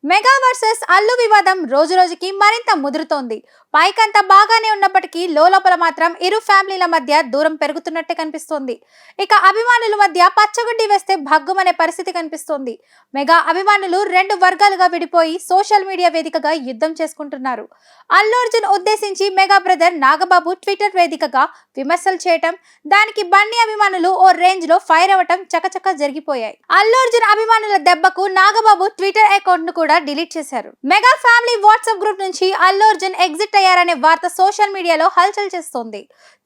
Mega versus Allu వివాదం రోజు రోజుకి మరింత ముదురుతోంది. పైకంతా బాగానే ఉన్నప్పటికీ లోలోపల మాత్రం ఇరు ఫ్యామిలీల మధ్య దూరం పెరుగుతున్నట్టే కనిపిస్తోంది. ఇక అభిమానుల మధ్య పచ్చగడ్డి వేస్తే భగ్గుమనే పరిస్థితి కనిపిస్తోంది. మెగా అభిమానులు రెండు వర్గాలుగా విడిపోయి సోషల్ మీడియా వేదికగా యుద్ధం చేసుకుంటున్నారు. అల్లు అర్జున్ ఉద్దేశించి మెగా బ్రదర్ నాగబాబు ట్విట్టర్ వేదికగా విమర్శలు చేయటం, దానికి బన్నీ అభిమానులు ఓ రేంజ్ లో ఫైర్ అవ్వటం చకచకా జరిగిపోయాయి. అల్లు అర్జున్ అభిమానుల దెబ్బకు నాగబాబు ట్విట్టర్ అకౌంట్ ను కూడా డిలీట్ చేశారు. మెగా ఫ్యామిలీ వాట్సాప్ గ్రూప్ నుంచి అల్లు అర్జున్ ఎగ్జిట్ అయ్యారనే వార్త సోషల్ మీడియాలో హల్చల్ చేస్తోంది.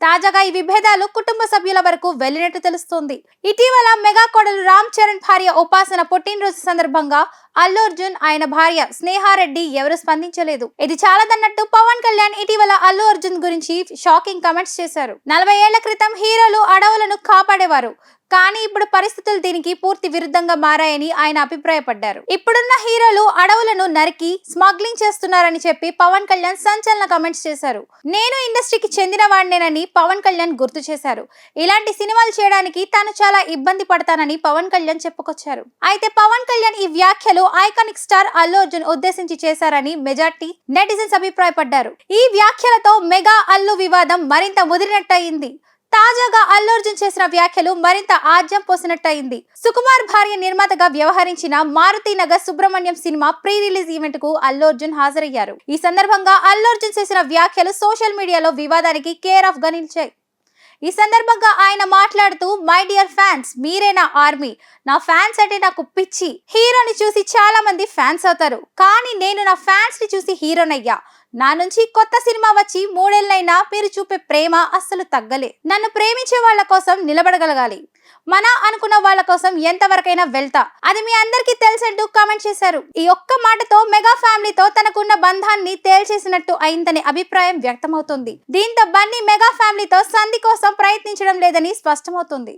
తాజాగా ఈ విభేదాలు కుటుంబ సభ్యుల వరకు వెళ్లినట్టు తెలుస్తోంది. ఇటీవల మెగా కోడలు రామ్ చరణ్ భార్య ఉపాసన పుట్టినరోజు సందర్భంగా అల్లు అర్జున్, ఆయన భార్య స్నేహారెడ్డి ఎవరు స్పందించలేదు. ఇది చాలదన్నట్టు పవన్ కళ్యాణ్ ఇటీవల అల్లు అర్జున్ గురించి షాకింగ్ కామెంట్స్ చేశారు. 40 ఏళ్ల క్రితం హీరోలు అడవులను కాపాడేవారు, కానీ ఇప్పుడు పరిస్థితులు దీనికి పూర్తి విరుద్ధంగా మారాయని ఆయన అభిప్రాయపడ్డారు. ఇప్పుడున్న హీరోలు అడవులను నరికి స్మగ్లింగ్ చేస్తున్నారని చెప్పి పవన్ కళ్యాణ్ సంచలన కామెంట్స్ చేశారు. నేను ఇండస్ట్రీకి చెందిన వాడినేనని పవన్ కళ్యాణ్ గుర్తు చేశారు. ఇలాంటి సినిమాలు చేయడానికి తాను చాలా ఇబ్బంది పడతానని పవన్ కళ్యాణ్ చెప్పుకొచ్చారు. అయితే పవన్ కళ్యాణ్ ఈ వ్యాఖ్యలు ఐకానిక్ స్టార్ అల్లు అర్జున్ ఉద్దేశించి చేశారని మెజార్టీ నెటిజన్స్ అభిప్రాయపడ్డారు. ఈ వ్యాఖ్యలతో మెగా అల్లు వివాదం మరింత ముదిరినట్టయింది. తాజాగా అల్లు అర్జున్ చేసిన వ్యాఖ్యలు మరింత ఆజ్యం పోసినట్టయింది. సుకుమార్ భార్య నిర్మాతగా వ్యవహరించిన Maruti Nagar Subrahmanyam cinema pre release event కు అల్లు అర్జున్ హాజరయ్యారు. ఈ సందర్భంగా అల్లు అర్జున్ చేసిన వ్యాఖ్యలు సోషల్ మీడియాలో వివాదానికి కేర్ ఆఫ్ గా నిలిచాయి. ఈ సందర్భంగా ఆయన మాట్లాడుతూ, మై డియర్ ఫ్యాన్స్, మీరే నా ఆర్మీ. నా ఫ్యాన్స్ అంటే నాకు పిచ్చి. హీరోని చూసి చాలా మంది ఫ్యాన్స్ అవుతారు, కానీ నేను నా ఫ్యాన్స్ ని చూసి హీరోనయ్యా. నా నుంచి కొత్త సినిమా వచ్చి 3 ఏళ్ళైనా మీరు చూపే ప్రేమ అస్సలు తగ్గలే. నన్ను ప్రేమించే వాళ్ళ కోసం నిలబడగలగాలి. మన అనుకున్న వాళ్ళ కోసం ఎంతవరకైనా వెళ్తా, అది మీ అందరికీ తెలుసంటూ కామెంట్ చేశారు. ఈ ఒక్క మాటతో మెగా ఫ్యామిలీతో తనకున్న బంధాన్ని తేల్చేసినట్టు అయిందనే అభిప్రాయం వ్యక్తమవుతుంది. దీంతో బన్నీ మెగా ఫ్యామిలీతో సంధి కోసం ప్రయత్నించడం లేదని స్పష్టమవుతుంది.